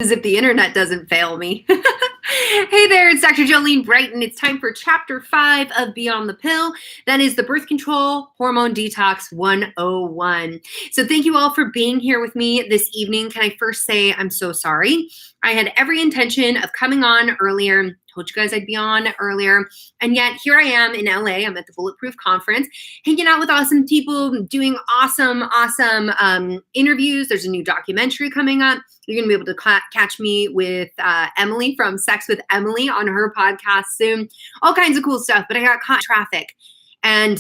As if the internet doesn't fail me. Hey there, it's Dr. Jolene Brighten. It's time for Chapter 5 of Beyond the Pill. That is the Birth Control Hormone Detox 101. So thank you all for being here with me this evening. Can I first say I'm so sorry? I had every intention of coming on earlier. Told you guys I'd be on earlier. And yet here I am in LA. I'm at the Bulletproof Conference, hanging out with awesome people, doing awesome interviews. There's a new documentary coming up. You're going to be able to catch me with Emily from Sex with Emily on her podcast soon. All kinds of cool stuff. But I got caught in traffic. And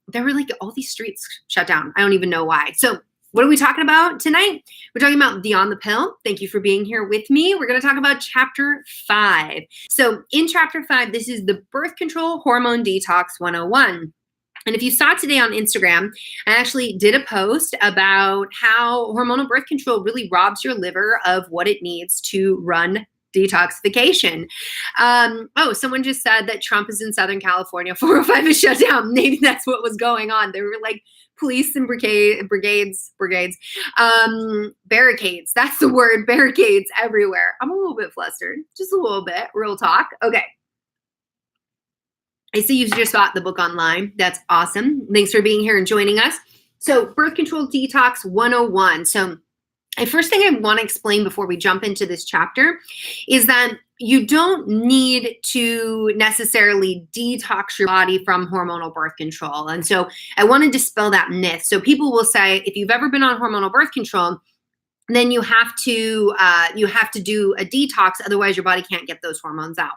there were like all these streets shut down. I don't even know why. So what are we talking about tonight? We're talking about Beyond the Pill. Thank you for being here with me. We're going to talk about Chapter 5. So in Chapter 5, this is the Birth Control Hormone Detox 101. And if you saw today on Instagram, I actually did a post about how hormonal birth control really robs your liver of what it needs to run detoxification. Someone just said that Trump is in Southern California. 405 is shut down. Maybe that's what was going on. There were like police and barricades. That's the word, barricades everywhere. I'm a little bit flustered, just a little bit, real talk. Okay. I see you just got the book online. That's awesome. Thanks for being here and joining us. So Birth Control Detox 101. So the first thing I want to explain before we jump into this chapter is that you don't need to necessarily detox your body from hormonal birth control. And so I want to dispel that myth. So people will say, if you've ever been on hormonal birth control, then you have to do a detox. Otherwise, your body can't get those hormones out.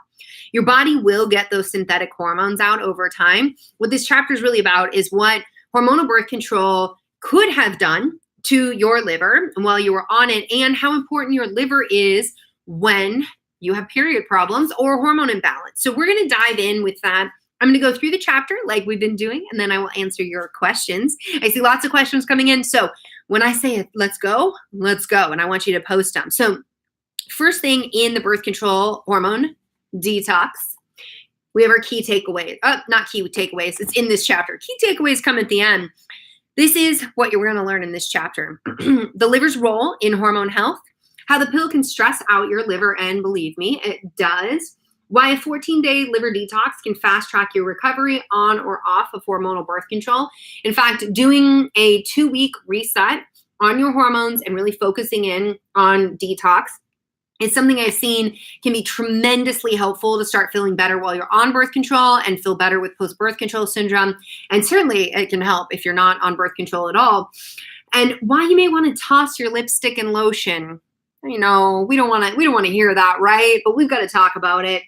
Your body will get those synthetic hormones out over time. What this chapter is really about is what hormonal birth control could have done to your liver while you were on it, and how important your liver is when you have period problems or hormone imbalance. So we're going to dive in with that. I'm going to go through the chapter like we've been doing, and then I will answer your questions. I see lots of questions coming in. So when I say let's go, and I want you to post them. So first thing in the birth control hormone detox, we have our key takeaways. Not key takeaways. It's in this chapter. Key takeaways come at the end. This is what you're going to learn in this chapter. The liver's role in hormone health, how the pill can stress out your liver, and believe me, it does. Why a 14-day liver detox can fast track your recovery on or off of hormonal birth control. In fact, doing a 2-week reset on your hormones and really focusing in on detox is something I've seen can be tremendously helpful to start feeling better while you're on birth control and feel better with post-birth control syndrome. And certainly it can help if you're not on birth control at all. And why you may want to toss your lipstick and lotion. You know, we don't want to hear that, right? But we've got to talk about it.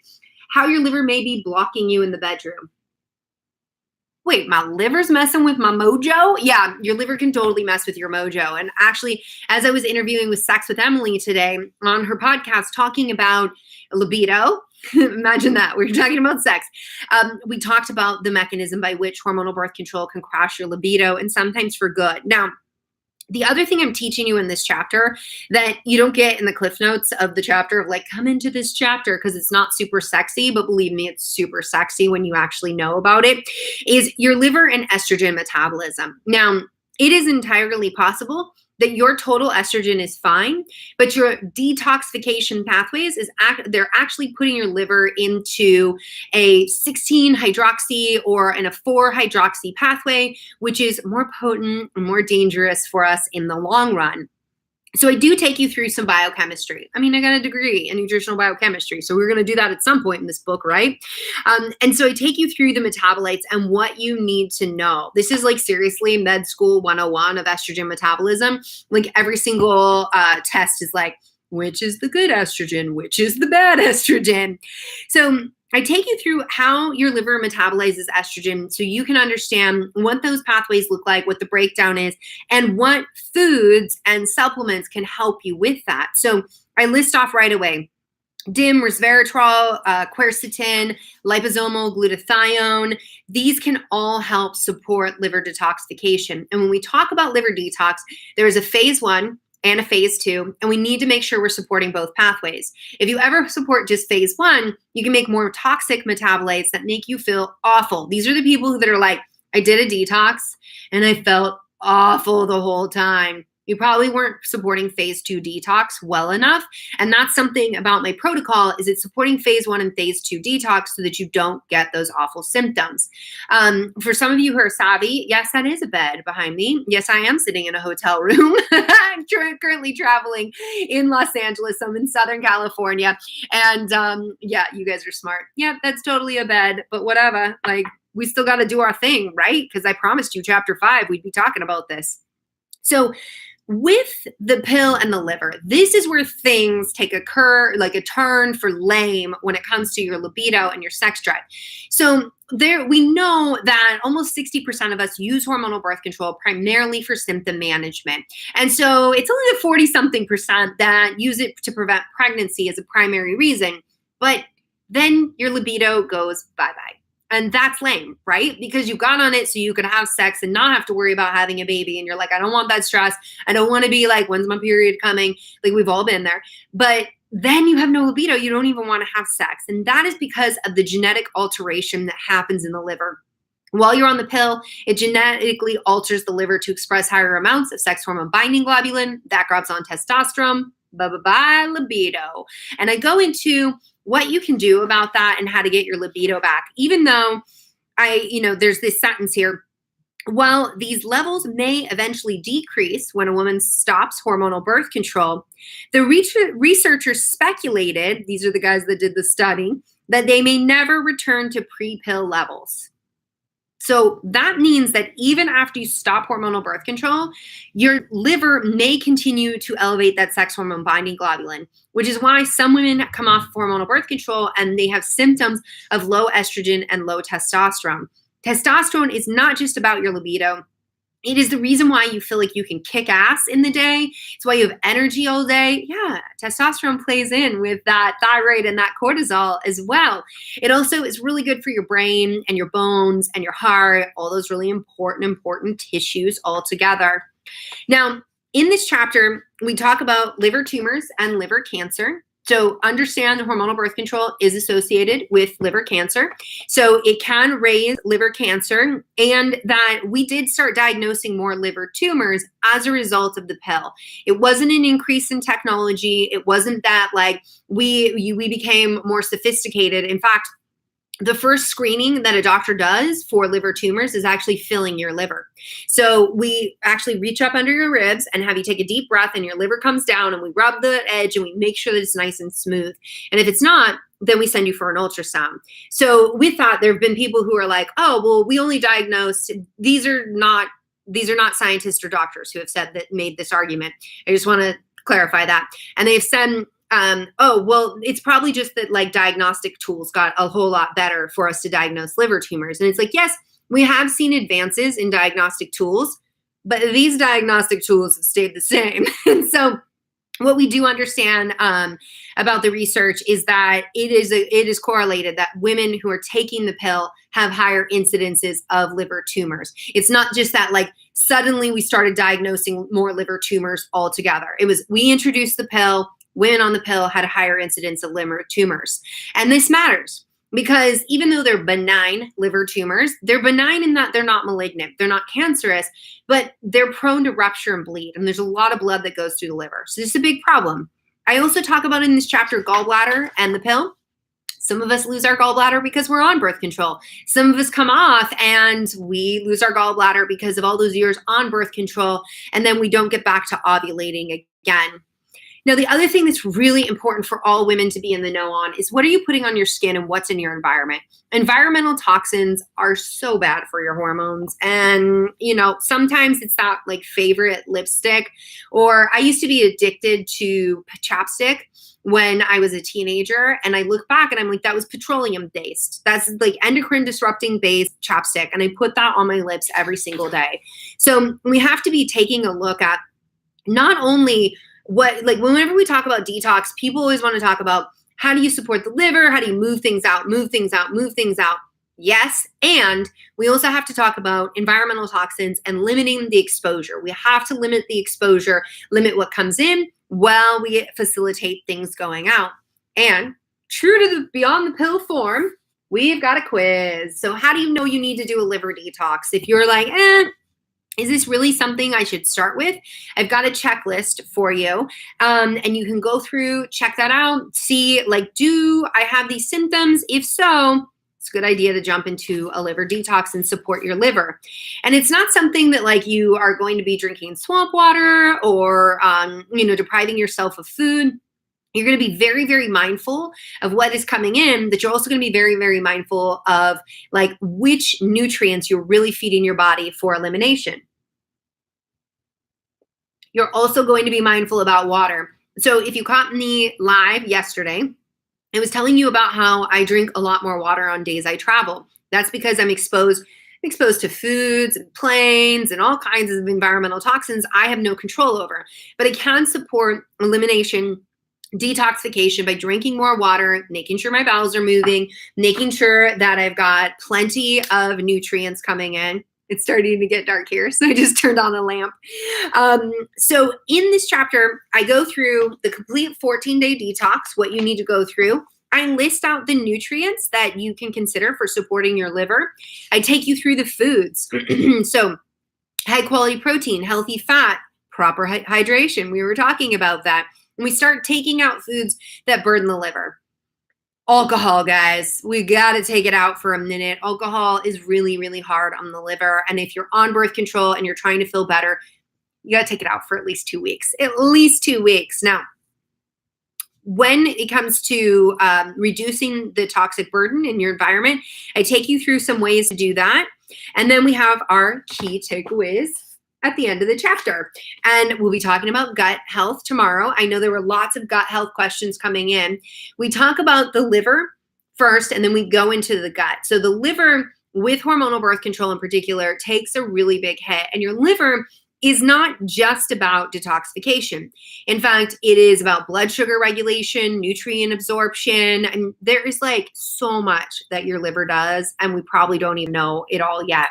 How your liver may be blocking you in the bedroom. Wait, my liver's messing with my mojo? Yeah, your liver can totally mess with your mojo. And actually, as I was interviewing with Sex with Emily today on her podcast, talking about libido, imagine that, we're talking about sex. We talked about the mechanism by which hormonal birth control can crash your libido, and sometimes for good. Now, the other thing I'm teaching you in this chapter that you don't get in the cliff notes of the chapter of like, come into this chapter because it's not super sexy, but believe me, it's super sexy when you actually know about it, is your liver and estrogen metabolism. Now, it is entirely possible that your total estrogen is fine, but your detoxification pathways they're actually putting your liver into a 16-hydroxy or in a 4-hydroxy pathway, which is more potent and more dangerous for us in the long run. So I do take you through some biochemistry. I mean, I got a degree in nutritional biochemistry, so we're going to do that at some point in this book, right? And so I take you through the metabolites and what you need to know. This is like seriously med school 101 of estrogen metabolism. Like every single test is like, which is the good estrogen? Which is the bad estrogen? So I take you through how your liver metabolizes estrogen so you can understand what those pathways look like, what the breakdown is, and what foods and supplements can help you with that. So I list off right away: DIM, resveratrol, quercetin, liposomal glutathione. These can all help support liver detoxification. And when we talk about liver detox, there is a phase 1 and a phase 2, and we need to make sure we're supporting both pathways. If you ever support just phase 1, you can make more toxic metabolites that make you feel awful. These are the people that are like, I did a detox and I felt awful the whole time. You probably weren't supporting phase 2 detox well enough. And that's something about my protocol is it's supporting phase 1 and phase 2 detox so that you don't get those awful symptoms. For some of you who are savvy, yes, that is a bed behind me. Yes, I am sitting in a hotel room. I'm currently traveling in Los Angeles. I'm in Southern California. And yeah, you guys are smart. Yeah, that's totally a bed, but whatever. Like, we still got to do our thing, right? Because I promised you chapter 5, we'd be talking about this. So with the pill and the liver, this is where things take a turn for lame when it comes to your libido and your sex drive. So we know that almost 60% of us use hormonal birth control primarily for symptom management. And so it's only the 40-something% that use it to prevent pregnancy as a primary reason. But then your libido goes bye-bye. And that's lame, right? Because you got on it so you could have sex and not have to worry about having a baby. And you're like, I don't want that stress. I don't want to be like, when's my period coming? Like, we've all been there. But then you have no libido. You don't even want to have sex. And that is because of the genetic alteration that happens in the liver. While you're on the pill, it genetically alters the liver to express higher amounts of sex hormone binding globulin. That grabs on testosterone. Bye-bye libido. And I go into what you can do about that and how to get your libido back. Even though there's this sentence here, while these levels may eventually decrease when a woman stops hormonal birth control, the researchers speculated, these are the guys that did the study, that they may never return to pre-pill levels. So that means that even after you stop hormonal birth control, your liver may continue to elevate that sex hormone binding globulin, which is why some women come off hormonal birth control and they have symptoms of low estrogen and low testosterone. Testosterone is not just about your libido. It is the reason why you feel like you can kick ass in the day. It's why you have energy all day. Yeah, testosterone plays in with that thyroid and that cortisol as well. It also is really good for your brain and your bones and your heart, all those really important tissues all together. Now, in this chapter, we talk about liver tumors and liver cancer. So understand the hormonal birth control is associated with liver cancer. So it can raise liver cancer, and that we did start diagnosing more liver tumors as a result of the pill. It wasn't an increase in technology. It wasn't that like we became more sophisticated. In fact, the first screening that a doctor does for liver tumors is actually filling your liver. So we actually reach up under your ribs and have you take a deep breath and your liver comes down and we rub the edge and we make sure that it's nice and smooth. And if it's not, then we send you for an ultrasound. So with that, there have been people who are like, oh, well, we only diagnosed, these are not scientists or doctors who have said that, made this argument. I just want to clarify that. And they've said, oh, well, it's probably just that like diagnostic tools got a whole lot better for us to diagnose liver tumors. And it's like, yes, we have seen advances in diagnostic tools, but these diagnostic tools have stayed the same. And so what we do understand about the research is that it is correlated that women who are taking the pill have higher incidences of liver tumors. It's not just that like suddenly we started diagnosing more liver tumors altogether. It was, we introduced the pill, women on the pill had a higher incidence of liver tumors. And this matters because even though they're benign liver tumors, they're benign in that they're not malignant, they're not cancerous, but they're prone to rupture and bleed. And there's a lot of blood that goes through the liver. So this is a big problem. I also talk about in this chapter gallbladder and the pill. Some of us lose our gallbladder because we're on birth control. Some of us come off and we lose our gallbladder because of all those years on birth control, and then we don't get back to ovulating again. Now, the other thing that's really important for all women to be in the know on is what are you putting on your skin and what's in your environment? Environmental toxins are so bad for your hormones. And, sometimes it's that like favorite lipstick, or I used to be addicted to chapstick when I was a teenager. And I look back and I'm like, that was petroleum based. That's like endocrine disrupting based chapstick. And I put that on my lips every single day. So we have to be taking a look at not only whenever we talk about detox, people always want to talk about how do you support the liver? How do you move things out? Yes. And we also have to talk about environmental toxins and limiting the exposure. We have to limit the exposure, limit what comes in while we facilitate things going out. And true to the Beyond the Pill form, we've got a quiz. So how do you know you need to do a liver detox? If you're like, Is this really something I should start with? I've got a checklist for you, and you can go through, check that out, see, like, do I have these symptoms? If so, it's a good idea to jump into a liver detox and support your liver. And it's not something that like you are going to be drinking swamp water or, depriving yourself of food. You're going to be very, very mindful of what is coming in, but you're also going to be very, very mindful of like which nutrients you're really feeding your body for elimination. You're also going to be mindful about water. So if you caught me live yesterday, I was telling you about how I drink a lot more water on days I travel. That's because I'm exposed to foods and planes and all kinds of environmental toxins I have no control over. But I can support elimination, detoxification by drinking more water, making sure my bowels are moving, making sure that I've got plenty of nutrients coming in. It's starting to get dark here, so I just turned on a lamp. So in this chapter, I go through the complete 14-day detox, what you need to go through. I list out the nutrients that you can consider for supporting your liver. I take you through the foods. So high quality protein, healthy fat, proper hydration. We were talking about that. And we start taking out foods that burden the liver. Alcohol, guys, we got to take it out for a minute. Alcohol is really, really hard on the liver. And if you're on birth control and you're trying to feel better, you got to take it out for at least 2 weeks. At least 2 weeks. Now, when it comes to reducing the toxic burden in your environment, I take you through some ways to do that. And then we have our key takeaways at the end of the chapter. And we'll be talking about gut health tomorrow. I know there were lots of gut health questions coming in. We talk about the liver first, and then we go into the gut. So the liver, with hormonal birth control in particular, takes a really big hit. And your liver is not just about detoxification. In fact, it is about blood sugar regulation, nutrient absorption, and there is like so much that your liver does, and we probably don't even know it all yet.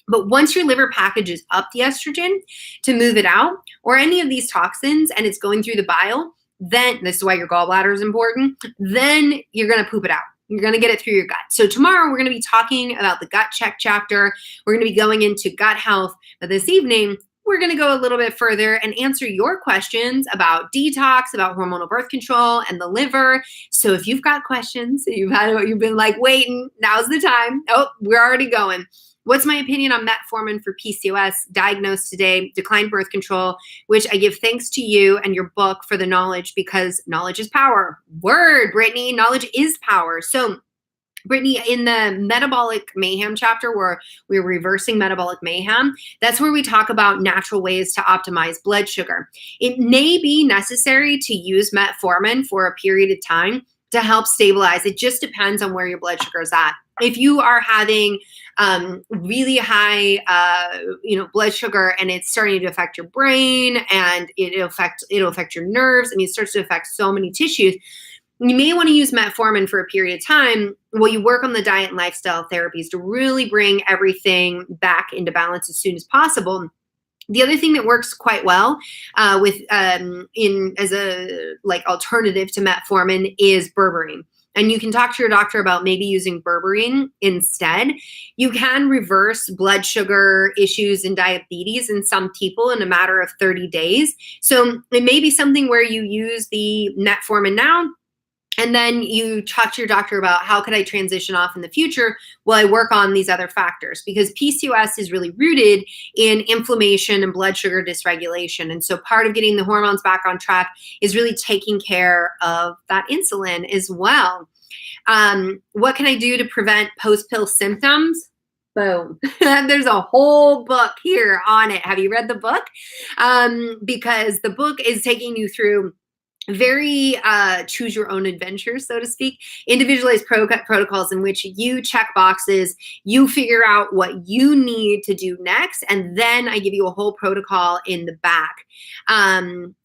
But once your liver packages up the estrogen to move it out, or any of these toxins, and it's going through the bile, then this is why your gallbladder is important, then you're going to poop it out. You're going to get it through your gut. So tomorrow we're going to be talking about the gut check chapter. We're going to be going into gut health. But this evening, we're going to go a little bit further and answer your questions about detox, about hormonal birth control and the liver. So if you've got questions, you've been like waiting, now's the time. Oh, we're already going. What's my opinion on metformin for PCOS, diagnosed today, declined birth control, which I give thanks to you and your book for the knowledge, because knowledge is power. Word, Brittany, knowledge is power. So Brittany, in the metabolic mayhem chapter where we're reversing metabolic mayhem, that's where we talk about natural ways to optimize blood sugar. It may be necessary to use metformin for a period of time to help stabilize. It just depends on where your blood sugar is at. If you are having really high, blood sugar, and it's starting to affect your brain, and it'll affect your nerves, and it starts to affect so many tissues, you may want to use metformin for a period of time while you work on the diet and lifestyle therapies to really bring everything back into balance as soon as possible. The other thing that works quite well as a alternative to metformin is berberine. And you can talk to your doctor about maybe using berberine instead. You can reverse blood sugar issues and diabetes in some people in a matter of 30 days. So it may be something where you use the metformin now, and then you talk to your doctor about how could I transition off in the future while I work on these other factors, because PCOS is really rooted in inflammation and blood sugar dysregulation. And so part of getting the hormones back on track is really taking care of that insulin as well. What can I do to prevent post-pill symptoms? Boom. There's a whole book here on it. Have you read the book? Because the book is taking you through very choose your own adventure, so to speak, individualized protocols in which you check boxes, you figure out what you need to do next, and then I give you a whole protocol in the back.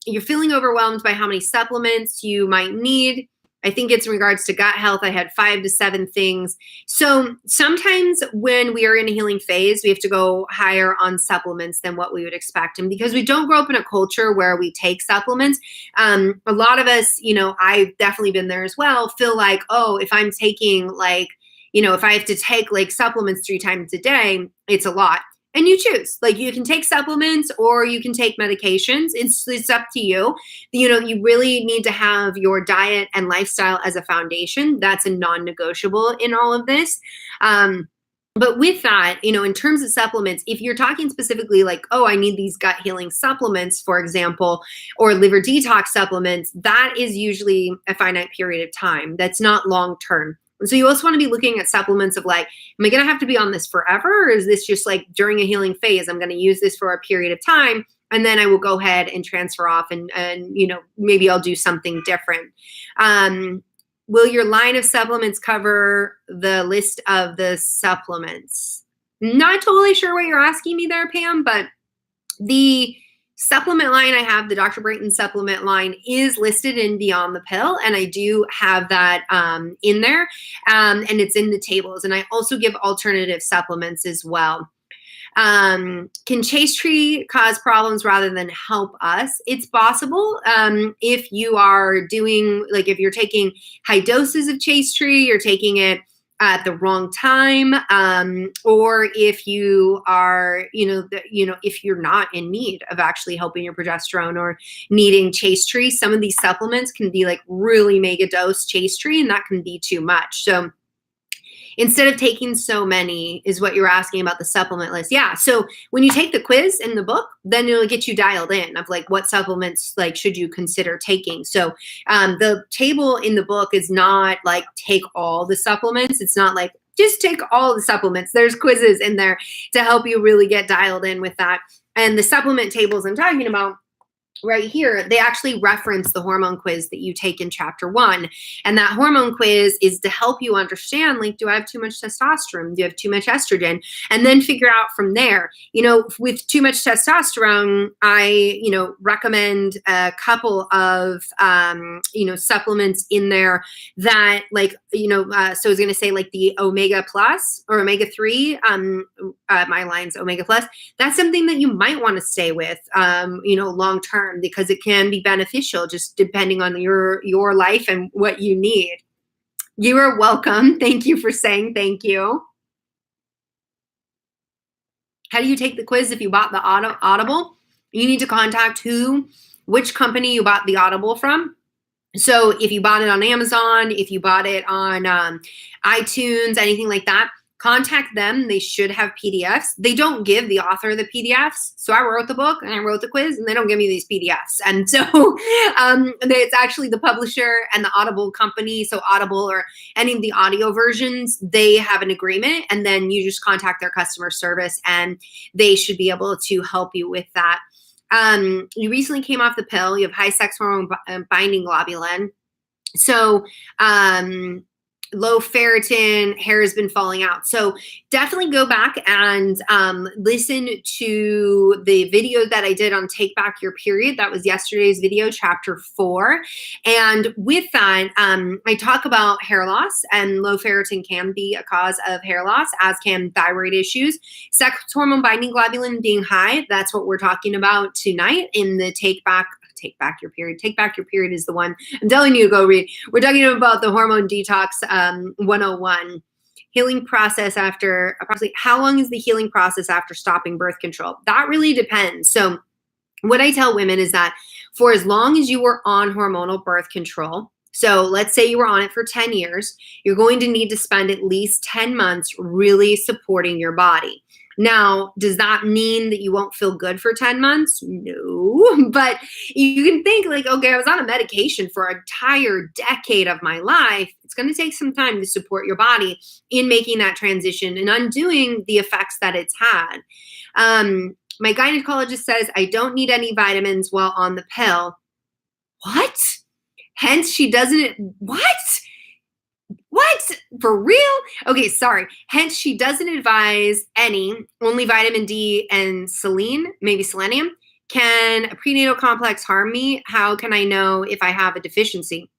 You're feeling overwhelmed by how many supplements you might need. I think it's in regards to gut health. I had 5 to 7 things. So sometimes when we are in a healing phase, we have to go higher on supplements than what we would expect. And because we don't grow up in a culture where we take supplements, a lot of us, I've definitely been there as well, feel like, oh, if I'm taking if I have to take like supplements 3 times a day, it's a lot. and you choose. Like, you can take supplements or you can take medications. It's up to you. You really need to have your diet and lifestyle as a foundation. That's a non-negotiable in all of this. But with that, in terms of supplements, if you're talking specifically like, oh, I need these gut healing supplements, for example, or liver detox supplements, that is usually a finite period of time. That's not long term. So you also want to be looking at supplements of like, am I going to have to be on this forever? Or is this just like during a healing phase? I'm going to use this for a period of time, and then I will go ahead and transfer off and maybe I'll do something different. Will your line of supplements cover the list of the supplements? Not totally sure what you're asking me there, Pam, but the supplement line I have, the Dr. Brighten supplement line, is listed in Beyond the Pill, and I do have that in there, and it's in the tables. And I also give alternative supplements as well. Can chaste tree cause problems rather than help us? It's possible. If you are doing, like, if you're taking high doses of chaste tree, you're taking it at the wrong time, or if you are, if you're not in need of actually helping your progesterone or needing chaste tree, some of these supplements can be like really mega dose chaste tree, and that can be too much. So instead of taking so many, is what you're asking about the supplement list. Yeah. So when you take the quiz in the book, then it'll get you dialed in of like what supplements like should you consider taking. So the table in the book is not like take all the supplements. It's not like just take all the supplements. There's quizzes in there to help you really get dialed in with that. And the supplement tables I'm talking about right here, they actually reference the hormone quiz that you take in chapter 1. And that hormone quiz is to help you understand, like, do I have too much testosterone? Do I have too much estrogen? And then figure out from there, with too much testosterone, I, recommend a couple of, supplements in there that like, so I was going to say like the omega plus or omega 3, my line's omega plus. That's something that you might want to stay with, long term, because it can be beneficial just depending on your life and what you need. You are welcome. Thank you for saying thank you. How do you take the quiz if you bought the Audible? You need to contact which company you bought the Audible from. So if you bought it on Amazon, if you bought it on iTunes, anything like that, contact them. They should have PDFs. They don't give the author the PDFs. So I wrote the book and I wrote the quiz, and they don't give me these PDFs. And so it's actually the publisher and the Audible company. So Audible or any of the audio versions, they have an agreement, and then you just contact their customer service and they should be able to help you with that. You recently came off the pill. You have high sex hormone binding globulin. So, low ferritin, hair has been falling out. So definitely go back and listen to the video that I did on Take Back Your Period. That was yesterday's video, chapter 4. And with that, I talk about hair loss, and low ferritin can be a cause of hair loss, as can thyroid issues. Sex hormone binding globulin being high, that's what we're talking about tonight in the Take Back Your Period. Take Back Your Period is the one I'm telling you to go read. We're talking about the Hormone Detox 101. Healing process after approximately, how long is the healing process after stopping birth control? That really depends. So what I tell women is that for as long as you were on hormonal birth control, so let's say you were on it for 10 years, you're going to need to spend at least 10 months really supporting your body. Now, does that mean that you won't feel good for 10 months? No, but you can think like, okay, I was on a medication for an entire decade of my life. It's going to take some time to support your body in making that transition and undoing the effects that it's had. My gynecologist says I don't need any vitamins while on the pill. What? Hence, she doesn't. What? For real? Okay, sorry. Hence, she doesn't advise only vitamin D and maybe selenium. Can a prenatal complex harm me? How can I know if I have a deficiency?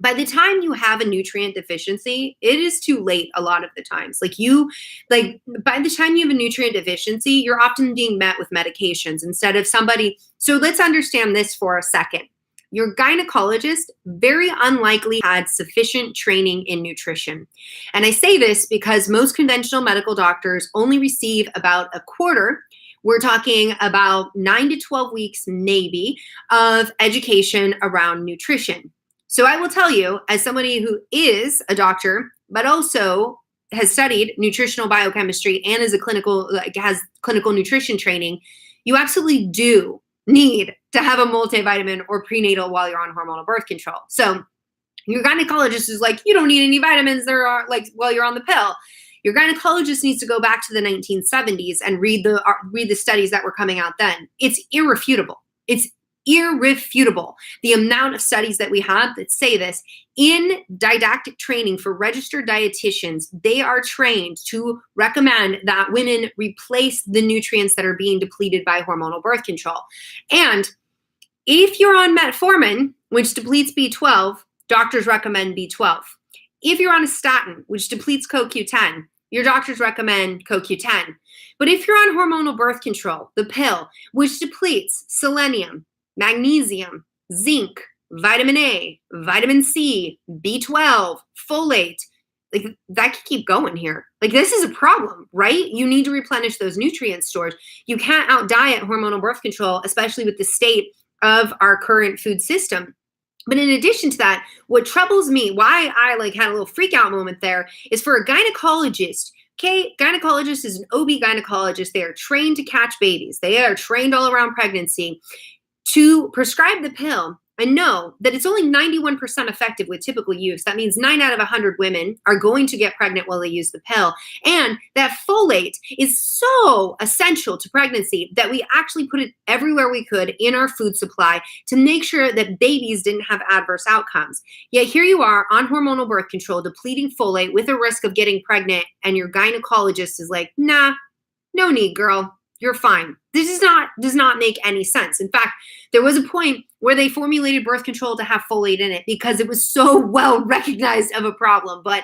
By the time you have a nutrient deficiency, it is too late a lot of the times. By the time you have a nutrient deficiency, you're often being met with medications instead of somebody. So let's understand this for a second. your gynecologist very unlikely had sufficient training in nutrition. And I say this because most conventional medical doctors only receive about a quarter. We're talking about 9 to 12 weeks, maybe, of education around nutrition. So I will tell you, as somebody who is a doctor, but also has studied nutritional biochemistry and is has clinical nutrition training, you absolutely do need to have a multivitamin or prenatal while you're on hormonal birth control. So your gynecologist is like, you don't need any vitamins while you're on the pill. Your gynecologist needs to go back to the 1970s and read the studies that were coming out then. It's irrefutable. It's irrefutable. The amount of studies that we have that say this. In didactic training for registered dietitians, they are trained to recommend that women replace the nutrients that are being depleted by hormonal birth control. And if you're on metformin, which depletes B12, doctors recommend B12. If you're on a statin, which depletes CoQ10, your doctors recommend CoQ10. But if you're on hormonal birth control, the pill, which depletes selenium, magnesium, zinc, vitamin A, vitamin C, B12, folate, like that could keep going here. Like this is a problem, right? You need to replenish those nutrient stores. You can't out diet hormonal birth control, especially with the state of our current food system. But in addition to that, what troubles me, why I had a little freak out moment there, is for a gynecologist. Okay, gynecologist is an OB gynecologist. They are trained to catch babies. They are trained all around pregnancy. To prescribe the pill and know that it's only 91% effective with typical use. That means 9 out of 100 women are going to get pregnant while they use the pill. And that folate is so essential to pregnancy that we actually put it everywhere we could in our food supply to make sure that babies didn't have adverse outcomes. Yet here you are on hormonal birth control, depleting folate with a risk of getting pregnant, and your gynecologist is like, nah, no need, girl. You're fine. This does not make any sense. In fact, there was a point where they formulated birth control to have folate in it because it was so well recognized of a problem. But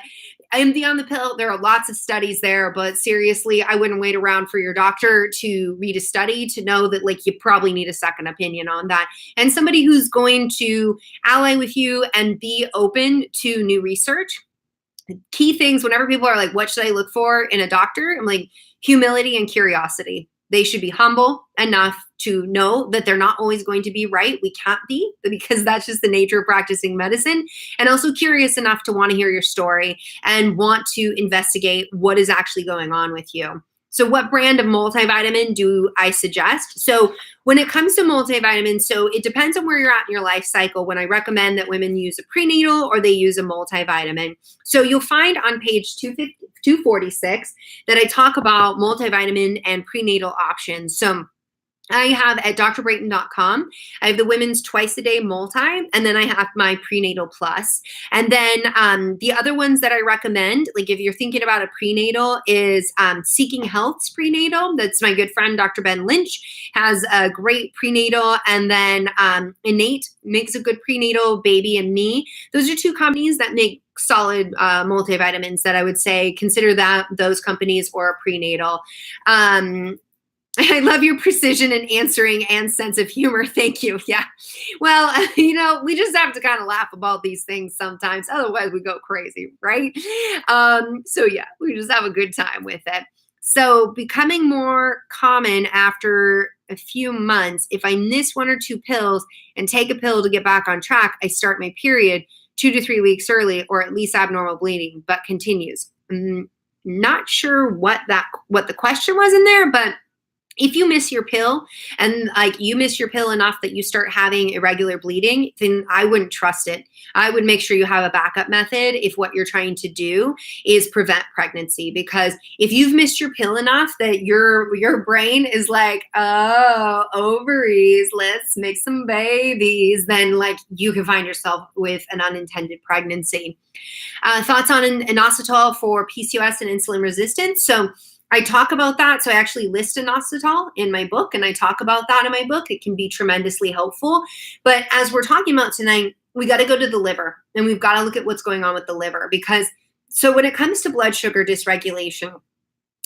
MD on the pill, there are lots of studies there, but seriously, I wouldn't wait around for your doctor to read a study to know that you probably need a second opinion on that. And somebody who's going to ally with you and be open to new research. Key things whenever people are like, what should I look for in a doctor? I'm like, humility and curiosity. They should be humble enough to know that they're not always going to be right. We can't be, because that's just the nature of practicing medicine. And also curious enough to want to hear your story and want to investigate what is actually going on with you. So what brand of multivitamin do I suggest? So when it comes to multivitamins, so it depends on where you're at in your life cycle when I recommend that women use a prenatal or they use a multivitamin. So you'll find on page 246 that I talk about multivitamin and prenatal options. So I have at drbrighten.com, I have the women's twice a day multi, and then I have my prenatal plus. And then the other ones that I recommend, if you're thinking about a prenatal, is Seeking Health's prenatal. That's my good friend, Dr. Ben Lynch, has a great prenatal. And then Innate makes a good prenatal, Baby and Me. Those are two companies that make solid multivitamins that I would say consider those companies or a prenatal. I love your precision in answering and sense of humor. Thank you. Yeah. Well, we just have to kind of laugh about these things sometimes. Otherwise we go crazy, right? So yeah, we just have a good time with it. So becoming more common after a few months, if I miss 1 or 2 pills and take a pill to get back on track, I start my period 2 to 3 weeks early, or at least abnormal bleeding, but continues. I'm not sure what the question was in there, but if you miss your pill and you miss your pill enough that you start having irregular bleeding, then I wouldn't trust it. I would make sure you have a backup method if what you're trying to do is prevent pregnancy. Because if you've missed your pill enough that your brain is like, oh, ovaries, let's make some babies, then you can find yourself with an unintended pregnancy. Thoughts on inositol for PCOS and insulin resistance. So I talk about that. So I actually list inositol in my book, and I talk about that in my book. It can be tremendously helpful. But as we're talking about tonight, we got to go to the liver, and we've got to look at what's going on with the liver. Because so when it comes to blood sugar dysregulation,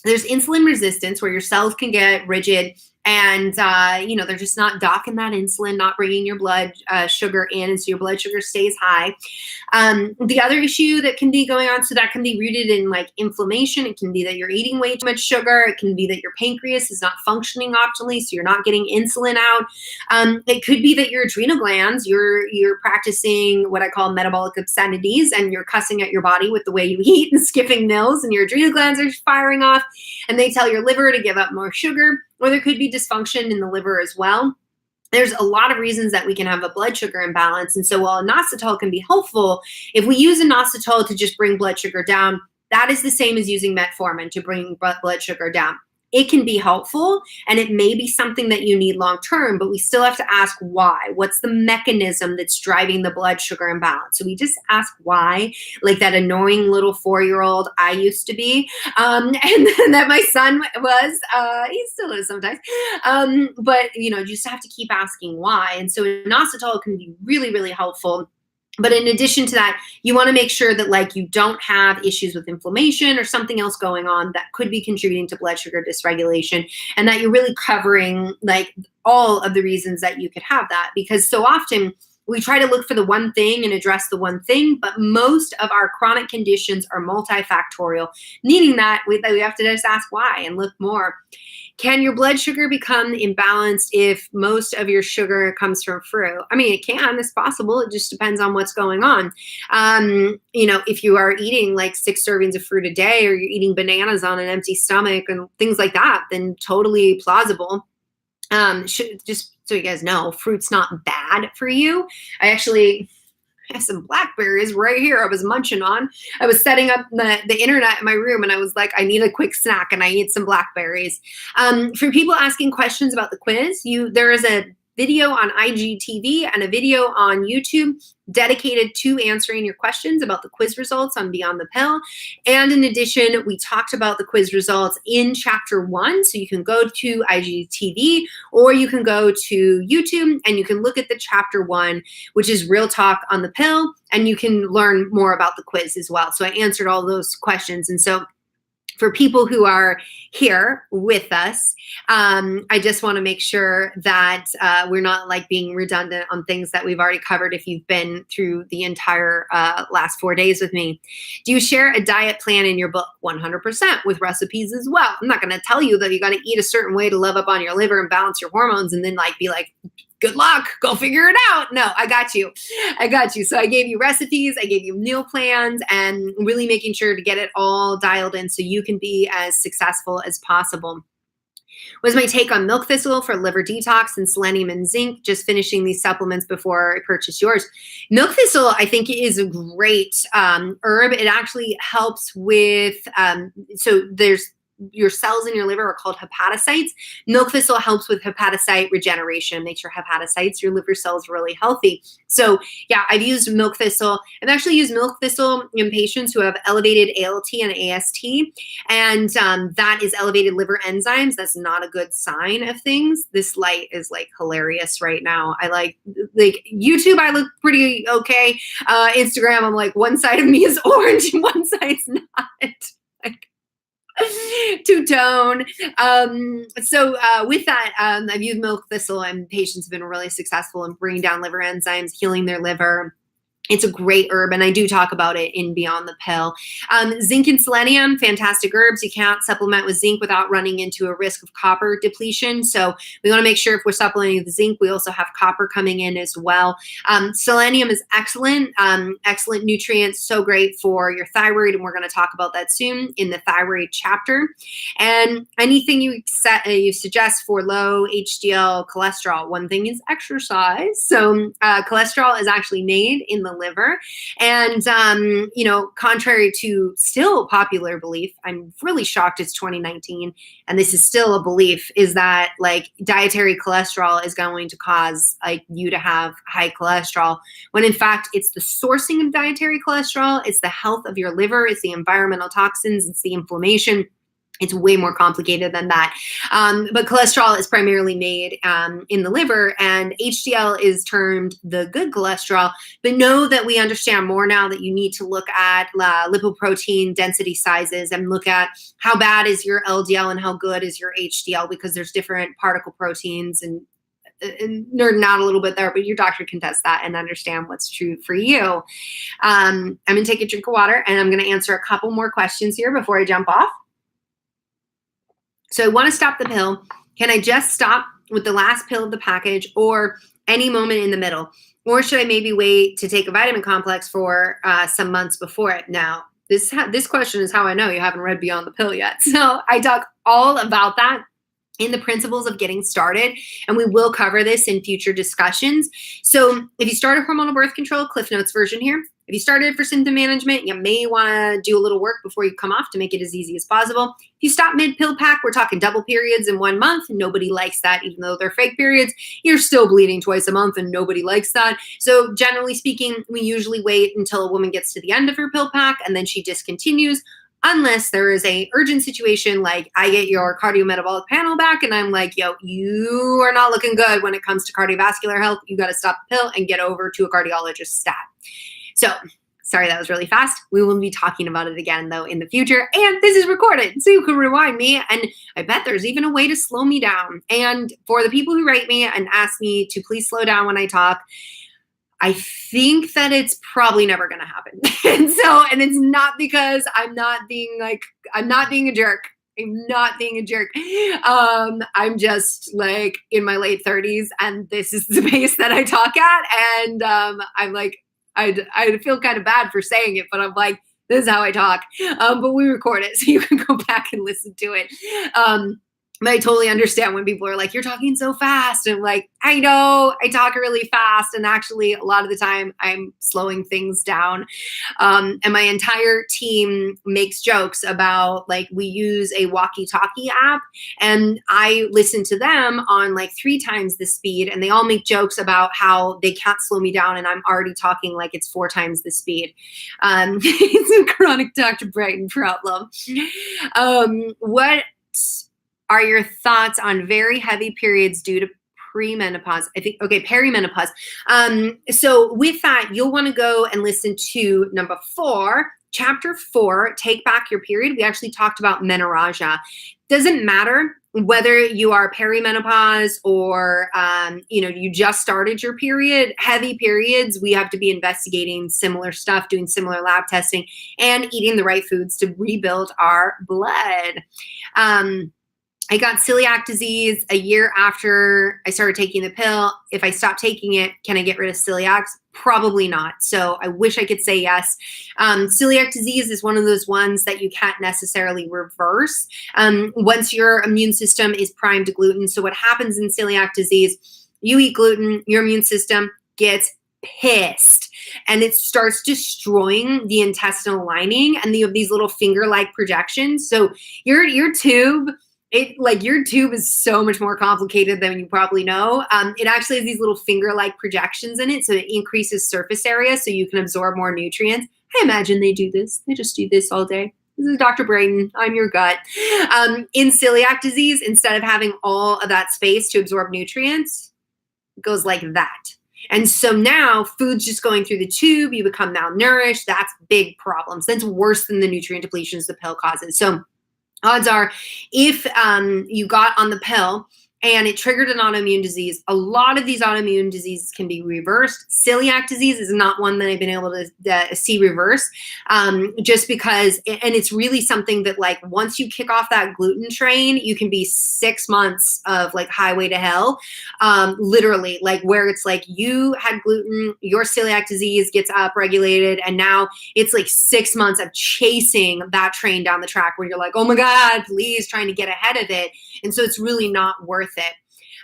there's insulin resistance where your cells can get rigid And, they're just not docking that insulin, not bringing your blood sugar in. And so your blood sugar stays high. The other issue that can be going on, so that can be rooted in like inflammation. It can be that you're eating way too much sugar. It can be that your pancreas is not functioning optimally, so you're not getting insulin out. It could be that your adrenal glands, you're practicing what I call metabolic obscenities, and you're cussing at your body with the way you eat and skipping meals, and your adrenal glands are firing off, and they tell your liver to give up more sugar. Or there could be dysfunction in the liver as well. There's a lot of reasons that we can have a blood sugar imbalance. And so while inositol can be helpful, if we use inositol to just bring blood sugar down, that is the same as using metformin to bring blood sugar down. It can be helpful, and it may be something that you need long term, but we still have to ask why. What's the mechanism that's driving the blood sugar imbalance? So we just ask why, like that annoying little 4-year-old I used to be, and that my son was. He still is sometimes, but you just have to keep asking why. And so inositol can be really, really helpful. But in addition to that, you want to make sure that like you don't have issues with inflammation or something else going on that could be contributing to blood sugar dysregulation, and that you're really covering like all of the reasons that you could have that. Because so often we try to look for the one thing and address the one thing, but most of our chronic conditions are multifactorial, meaning that we have to just ask why and look more. Can your blood sugar become imbalanced if most of your sugar comes from fruit? I mean, it can. It's possible. It just depends on what's going on. If you are eating like 6 servings of fruit a day, or you're eating bananas on an empty stomach and things like that, then totally plausible. Just so you guys know, fruit's not bad for you. I actually have some blackberries right here I was munching on. I was setting up the internet in my room, and I was like, I need a quick snack, and I eat some blackberries. For people asking questions about the quiz, there is a video on IGTV and a video on YouTube dedicated to answering your questions about the quiz results on Beyond the Pill. And in addition, we talked about the quiz results in chapter 1. So you can go to IGTV, or you can go to YouTube and you can look at the chapter 1, which is Real Talk on the Pill, and you can learn more about the quiz as well. So I answered all those questions. And so for people who are here with us, I just want to make sure that we're not like being redundant on things that we've already covered if you've been through the entire last 4 days with me. Do you share a diet plan in your book? 100%, with recipes as well. I'm not going to tell you that you got to eat a certain way to level up on your liver and balance your hormones and then be like, good luck, go figure it out. No, I got you. So I gave you recipes, I gave you meal plans, and really making sure to get it all dialed in so you can be as successful as possible. Was my take on milk thistle for liver detox and selenium and zinc. Just finishing these supplements before I purchase yours. Milk thistle, I think, is a great herb. It actually helps with, so there's your cells in your liver are called hepatocytes. Milk thistle helps with hepatocyte regeneration, makes your hepatocytes, your liver cells, really healthy. So yeah, I've used milk thistle. I've actually used milk thistle in patients who have elevated ALT and AST, and that is elevated liver enzymes. That's not a good sign of things. This light is like hilarious right now. I like YouTube, I look pretty okay. Instagram, I'm like, one side of me is orange and one side's not. Like, two-tone. With that, I've used milk thistle, and patients have been really successful in bringing down liver enzymes, healing their liver. It's a great herb, and I do talk about it in Beyond the Pill. Zinc and selenium, fantastic herbs. You can't supplement with zinc without running into a risk of copper depletion. So we want to make sure if we're supplementing with zinc, we also have copper coming in as well. Selenium is excellent, excellent nutrient, so great for your thyroid, and we're going to talk about that soon in the thyroid chapter. And anything you suggest for low HDL cholesterol, one thing is exercise. So cholesterol is actually made in the liver. And, contrary to still popular belief, I'm really shocked it's 2019, and this is still a belief, is that like dietary cholesterol is going to cause like you to have high cholesterol, when in fact it's the sourcing of dietary cholesterol, it's the health of your liver, it's the environmental toxins, it's the inflammation. It's way more complicated than that. But cholesterol is primarily made in the liver, and HDL is termed the good cholesterol. But know that we understand more now that you need to look at lipoprotein density sizes and look at how bad is your LDL and how good is your HDL, because there's different particle proteins and nerding out a little bit there, but your doctor can test that and understand what's true for you. I'm going to take a drink of water, and I'm going to answer a couple more questions here before I jump off. So I want to stop the pill. Can I just stop with the last pill of the package, or any moment in the middle? Or should I maybe wait to take a vitamin complex for some months before it? Now, this question is how I know you haven't read Beyond the Pill yet. So I talk all about that in the principles of getting started, and we will cover this in future discussions. So if you start a hormonal birth control, Cliff Notes version here. If you started for symptom management, you may want to do a little work before you come off to make it as easy as possible. If you stop mid-pill pack, we're talking double periods in 1 month. Nobody likes that, even though they're fake periods. You're still bleeding twice a month, and nobody likes that. So generally speaking, we usually wait until a woman gets to the end of her pill pack, and then she discontinues, unless there is a urgent situation, like I get your cardiometabolic panel back and I'm like, yo, you are not looking good when it comes to cardiovascular health. You got to stop the pill and get over to a cardiologist stat. So sorry, that was really fast. We will be talking about it again, though, in the future. And this is recorded, so you can rewind me. And I bet there's even a way to slow me down. And for the people who write me and ask me to please slow down when I talk, I think that it's probably never going to happen. And it's not because I'm not being a jerk. I'm not being a jerk. I'm just like in my late 30s, and this is the pace that I talk at. And I'm like, I feel kind of bad for saying it, but I'm like, this is how I talk. But we record it, so you can go back and listen to it. But I totally understand when people are like, you're talking so fast. And I'm like, I know, I talk really fast. And actually, a lot of the time, I'm slowing things down. And my entire team makes jokes about, like, we use a walkie-talkie app. And I listen to them on like 3 times the speed. And they all make jokes about how they can't slow me down. And I'm already talking like it's 4 times the speed. It's a chronic Dr. Brighten problem. What are your thoughts on very heavy periods due to premenopause? I think, okay, perimenopause. So with that, you'll want to go and listen to number 4, chapter 4, Take Back Your Period. We actually talked about menorrhagia. Doesn't matter whether you are perimenopause or, you just started your period. Heavy periods, we have to be investigating similar stuff, doing similar lab testing, and eating the right foods to rebuild our blood. I got celiac disease a year after I started taking the pill. If I stop taking it, can I get rid of celiac? Probably not. So I wish I could say yes. Celiac disease is one of those ones that you can't necessarily reverse once your immune system is primed to gluten. So what happens in celiac disease, you eat gluten, your immune system gets pissed, and it starts destroying the intestinal lining, and you have these little finger-like projections. So your tube, your tube is so much more complicated than you probably know. It actually has these little finger-like projections in it, so it increases surface area so you can absorb more nutrients. I imagine they do this. They just do this all day. This is Dr. Brighten. I'm your gut. In celiac disease, instead of having all of that space to absorb nutrients, it goes like that. And so now food's just going through the tube. You become malnourished. That's big problems. That's worse than the nutrient depletions the pill causes. So odds are, if you got on the pill and it triggered an autoimmune disease, a lot of these autoimmune diseases can be reversed. Celiac disease is not one that I've been able to see reverse, just because, and it's really something that, like, once you kick off that gluten train, you can be 6 months of like highway to hell, literally, like where it's like you had gluten, your celiac disease gets upregulated, and now it's like 6 months of chasing that train down the track where you're like, oh my God, please, trying to get ahead of it. And so it's really not worth it.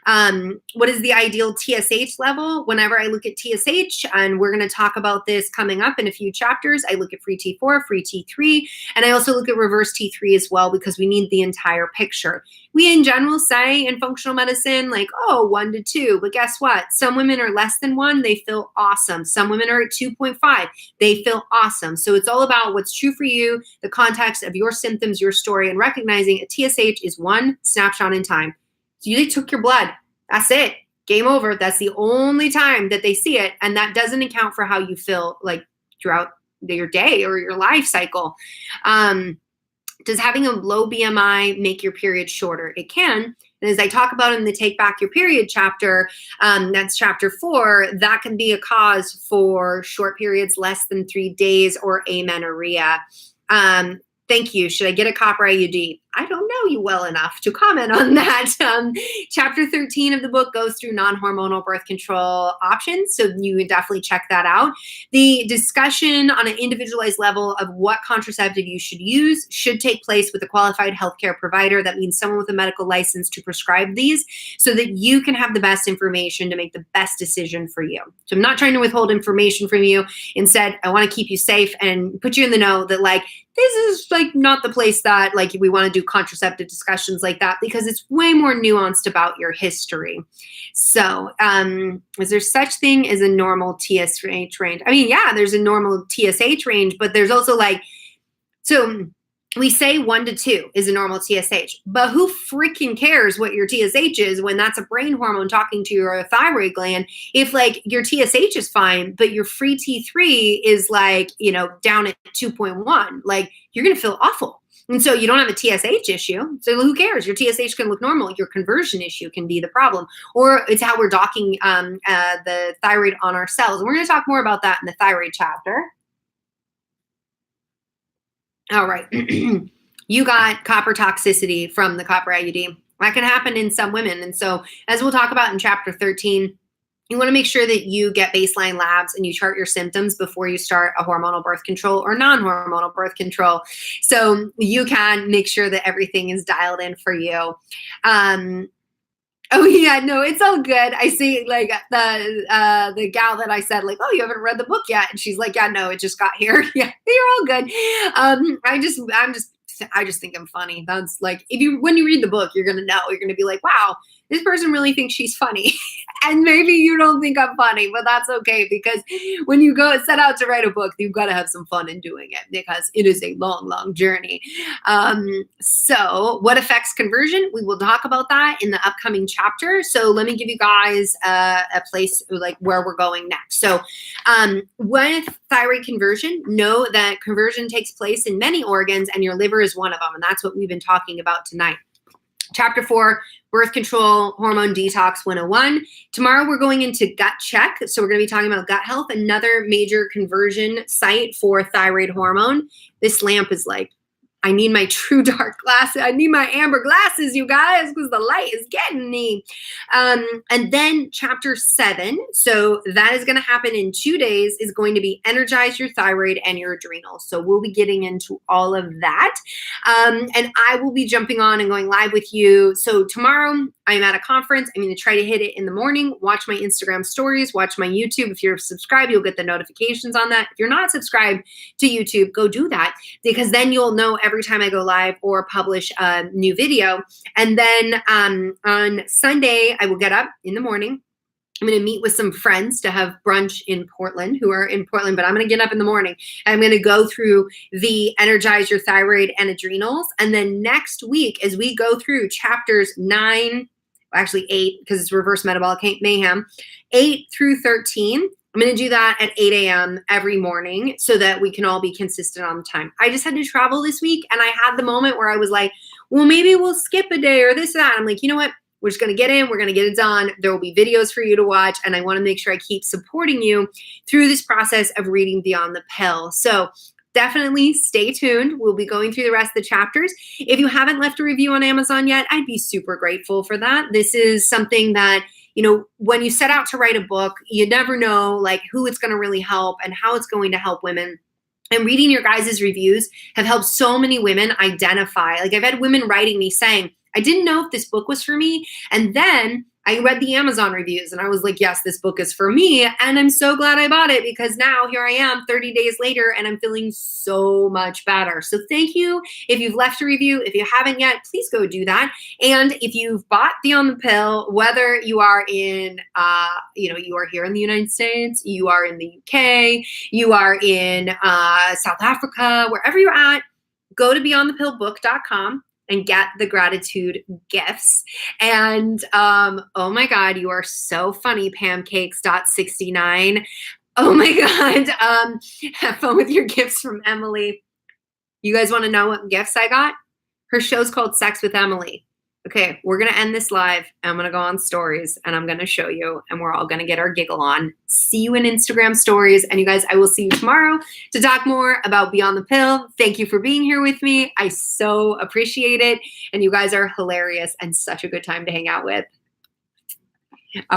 What is the ideal TSH level? Whenever I look at TSH, and we're going to talk about this coming up in a few chapters, I look at free T4, free T3, and I also look at reverse T3 as well, because we need the entire picture. We in general say in functional medicine, like, oh, 1 to 2. But guess what? Some women are less than 1. They feel awesome. Some women are at 2.5. They feel awesome. So it's all about what's true for you, the context of your symptoms, your story, and recognizing a TSH is one snapshot in time. So you took your blood. That's it. Game over. That's the only time that they see it. And that doesn't account for how you feel like throughout your day or your life cycle. Does having a low BMI make your period shorter? It can. And as I talk about in the Take Back Your Period chapter, that's chapter 4, that can be a cause for short periods, less than 3 days, or amenorrhea. Thank you. Should I get a copper IUD? I don't know you well enough to comment on that. Chapter 13 of the book goes through non-hormonal birth control options, so you would definitely check that out. The discussion on an individualized level of what contraceptive you should use should take place with a qualified healthcare provider. That means someone with a medical license to prescribe these, so that you can have the best information to make the best decision for you. So I'm not trying to withhold information from you. Instead, I want to keep you safe and put you in the know that, like, this is like not the place that like we want to do contraceptive discussions like that, because it's way more nuanced about your history. So is there such thing as a normal TSH range? I mean, yeah, there's a normal TSH range, but there's also like, so we say 1 to 2 is a normal TSH, but who freaking cares what your TSH is when that's a brain hormone talking to your thyroid gland? If like your TSH is fine, but your free T3 is like, you know, down at 2.1, like you're going to feel awful. And so you don't have a TSH issue. So who cares? Your TSH can look normal. Your conversion issue can be the problem. Or it's how we're docking the thyroid on our cells. And we're going to talk more about that in the thyroid chapter. All right. You got copper toxicity from the copper IUD. That can happen in some women. And so as we'll talk about in chapter 13, you want to make sure that you get baseline labs and you chart your symptoms before you start a hormonal birth control or non-hormonal birth control. So you can make sure that everything is dialed in for you. Oh yeah, no, it's all good. I see like the gal that I said like, oh, you haven't read the book yet. And she's like, yeah, no, it just got here. Yeah, you're all good. I just think I'm funny. That's like, when you read the book, you're going to know, you're going to be like, wow, this person really thinks she's funny. And maybe you don't think I'm funny, but that's okay, because when you go set out to write a book, you've got to have some fun in doing it, because it is a long, long journey. So what affects conversion? We will talk about that in the upcoming chapter. So let me give you guys a place like where we're going next. So with thyroid conversion, know that conversion takes place in many organs, and your liver is one of them. And that's what we've been talking about tonight. Chapter 4, birth control, hormone detox 101. Tomorrow we're going into gut check. So we're going to be talking about gut health, another major conversion site for thyroid hormone. This lamp is like, I need my true dark glasses. I need my amber glasses, you guys, because the light is getting me. And then chapter 7, so that is going to happen in 2 days, is going to be energize your thyroid and your adrenals. So we'll be getting into all of that. And I will be jumping on and going live with you. So tomorrow I'm at a conference. I'm going to try to hit it in the morning. Watch my Instagram stories. Watch my YouTube. If you're subscribed, you'll get the notifications on that. If you're not subscribed to YouTube, go do that, because then you'll know every time I go live or publish a new video. And then on Sunday, I will get up in the morning. I'm going to meet with some friends to have brunch in Portland, who are in Portland, but I'm going to get up in the morning. I'm going to go through the Energize Your Thyroid and Adrenals. And then next week, as we go through chapters 9, actually 8, because it's reverse metabolic mayhem, 8 through 13, I'm going to do that at 8 a.m. every morning so that we can all be consistent on time. I just had to travel this week, and I had the moment where I was like, well, maybe we'll skip a day or this or that. I'm like, you know what? We're just going to get in. We're going to get it done. There will be videos for you to watch, and I want to make sure I keep supporting you through this process of reading Beyond the Pill. So definitely stay tuned. We'll be going through the rest of the chapters. If you haven't left a review on Amazon yet, I'd be super grateful for that. This is something that, you know, when you set out to write a book, you never know like who it's going to really help and how it's going to help women. And reading your guys' reviews have helped so many women identify. Like I've had women writing me saying, I didn't know if this book was for me. And then I read the Amazon reviews and I was like, yes, this book is for me. And I'm so glad I bought it because now here I am 30 days later and I'm feeling so much better. So thank you. If you've left a review, if you haven't yet, please go do that. And if you've bought Beyond the Pill, whether you are in, you are here in the United States, you are in the UK, you are in South Africa, wherever you're at, go to beyondthepillbook.com and get the gratitude gifts. And oh my God, you are so funny, pancakes.69. Oh my God. Have fun with your gifts from Emily. You guys want to know what gifts I got? Her show's called Sex with Emily. Okay, we're going to end this live. I'm going to go on stories and I'm going to show you and we're all going to get our giggle on. See you in Instagram stories. And you guys, I will see you tomorrow to talk more about Beyond the Pill. Thank you for being here with me. I so appreciate it. And you guys are hilarious and such a good time to hang out with.